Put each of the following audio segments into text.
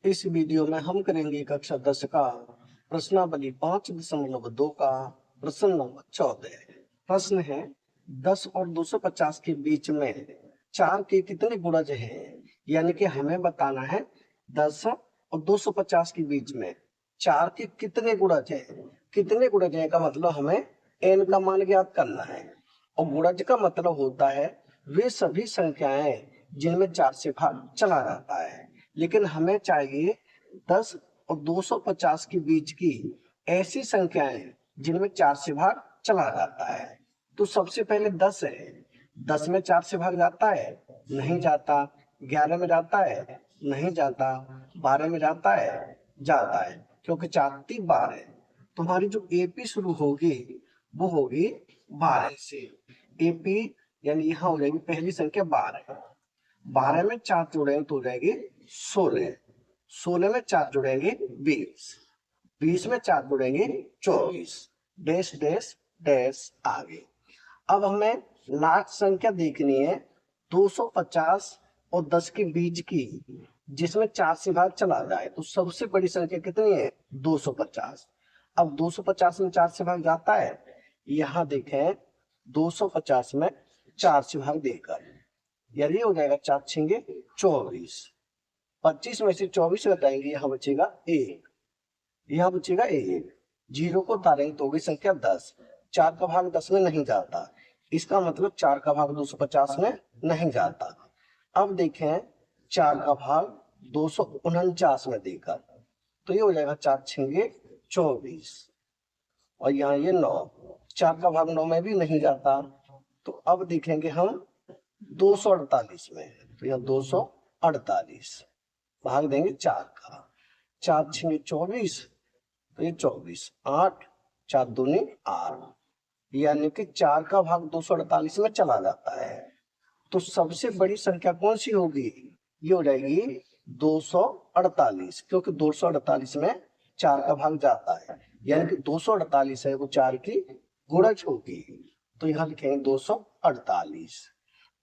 इस वीडियो में हम करेंगे कक्षा 10 का प्रश्नावली 5.2 का प्रश्न नंबर 14। प्रश्न है 10 और 250 के बीच में 4 के कितने गुणज हैं। यानी कि हमें बताना है 10 और 250 के बीच में 4 के कितने गुणज हैं। कितने गुणज हैं का मतलब हमें n का मान ज्ञात करना है, और गुणज का मतलब होता है वे सभी संख्याएं जिनमें 4 से भाग चला जाता है। लेकिन हमें चाहिए 10 और 250 के बीच की ऐसी संख्याएं जिनमें 4 से भाग चला जाता है। तो सबसे पहले 10 है, 10 में 4 से भाग जाता है, नहीं जाता। 11 में जाता है, नहीं जाता। 12 में जाता है, क्योंकि 4 3 12। तुम्हारी जो एपी शुरू होगी वो होगी 12 से। एपी यानी यहाँ हो जाएगी पहली संख्या 12। 12 में 4 जोड़ेंगे तो हो जाएगी 16। 16 में 4 जोड़ेंगे 20। 20 में 4 जोड़ेंगे 24। डैश डैश डैश आगे। अब हमें लास्ट संख्या देखनी है 250 और 10 के बीच की, जिसमें 4 से भाग चला जाए। तो सबसे बड़ी संख्या कितनी है 250। अब 250 में 4 से भाग जाता है, यहाँ देखें 250 में 4 से भाग देकर यदि हो जाएगा 4 छेंगे 24। 25 में से 24 घटाएंगे, यहाँ बचेगा 1, यहाँ बचेगा 1। जीरो को उतारेंगे तो होगी संख्या 10। 4 का भाग 10 में नहीं जाता, इसका मतलब 4 का भाग 250 में नहीं जाता। अब देखें 4 का भाग 249 में देकर, तो ये हो जाएगा 4 छेंगे 24, और यहाँ ये 9। 4 का भाग 9 में भी नहीं जाता। तो अब देखेंगे हम 248 में, तो यहाँ 248 भाग देंगे 4 का। 4 छेंगे 24, तो ये 24। 8 4 दूनी 8, यानी कि 4 का भाग 248 में चला जाता है। तो सबसे बड़ी संख्या कौन सी होगी, ये हो जाएगी 248, क्योंकि 248 में 4 का भाग जाता है, यानी कि 248 है वो 4 की गुणज होगी। तो यहाँ लिखेंगे 248,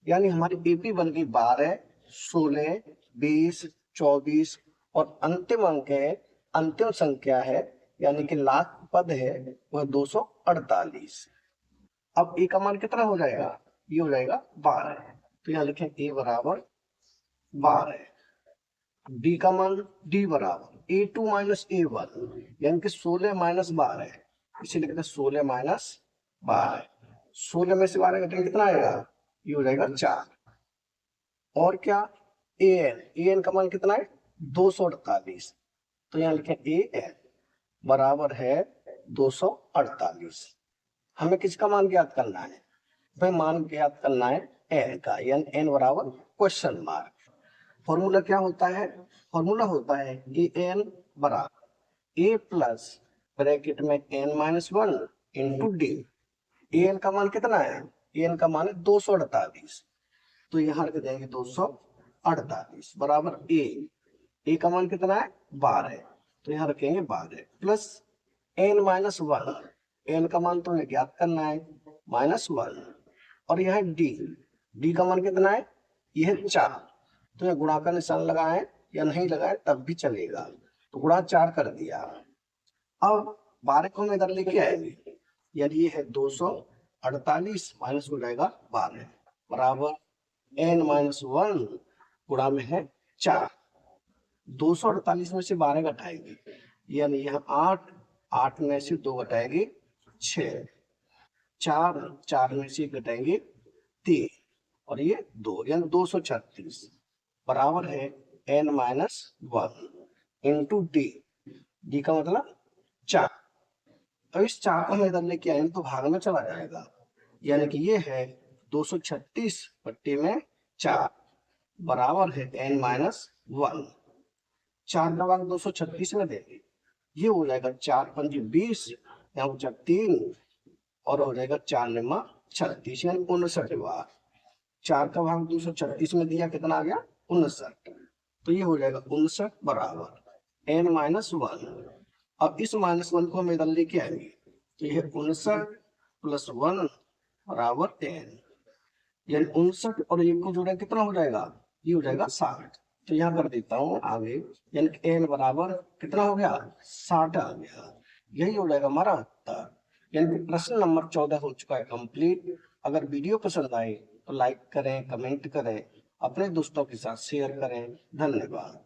यानी हमारी एपी बन गई 12, 16, 20, 24, और अंतिम अंक है, अंतिम संख्या है, यानी कि लास्ट पद है वह 248। अब ए का मान कितना हो जाएगा, ये हो जाएगा 12। तो यहाँ लिखें ए बराबर 12। डी का मान डी बराबर A2 माइनस A1, यानी कि 16 माइनस 12, इसे लिखते हैं 16 माइनस 12। 16 में से 12 घटाएंगे कितना आएगा, ये हो जाएगा 4। और क्या, एन का मान कितना है 248। तो यहाँ लिखें एन बराबर है 248। हमें किसका मान ज्ञात करना है, भाई मान ज्ञात करना है एन का, यानी एन बराबर क्वेश्चन मार्क। फॉर्मूला क्या होता है, फॉर्मूला होता है ए एन बराबर ए प्लस ब्रैकेट में n minus 1 into d. N का मान कितना है, एन का मान है 248, तो यहाँ रख देंगे 248 बराबर ए का मान कितना है 12, तो यहाँ रखेंगे 12 प्लस एन माइनस 1, एन का मान तो हमें ज्ञात करना है -1, और यह डी का मान कितना है, यह 4। तो यह गुणा का निशान लगाए या नहीं लगाए तब भी चलेगा, तो गुणा 4 कर दिया। अब 12 को हम इधर लेके आएंगे, यानी ये है 248 माइनस हो जाएगा 12 बराबर एन माइनस 1 गुणा में है 4। 248 में से 12 घटाएंगे, यानी यहाँ 8, 8 में से 2 घटाएंगे 6, 4 4 में से 1 घटाएंगे 3, और ये 2, यानी 236 बराबर है n minus 1 into d. D का मतलब 4। अब इस 4 को हम इधर लेके आएंगे तो भाग में चला जाएगा, यानी कि ये है 236 पट्टी में 4 बराबर है एन माइनस 1। 4 का भाग 236 में देंगे, ये हो जाएगा 4 पंजी 20, यहाँ बचा 3, और हो जाएगा 4 निम्मा 36, यानी 59 बार। 4 का भाग 236 में दिया कितना आ गया 59, तो ये हो जाएगा 59 बराबर एन माइनस 1। अब इस -1 को हम इधर लेके आएंगे, तो यह 59 प्लस 1 बराबर 10, यानी 59 और 1 को जोड़े कितना हो जाएगा, ये हो जाएगा 60। तो यहाँ कर देता हूँ आगे, यानी कि n बराबर कितना हो गया, 60 आ गया। यही हो जाएगा हमारा उत्तर। यानी कि प्रश्न नंबर 14 हो चुका है कंप्लीट। अगर वीडियो पसंद आए तो लाइक करें, कमेंट करें, अपने दोस्तों के साथ शेयर करें। धन्यवाद।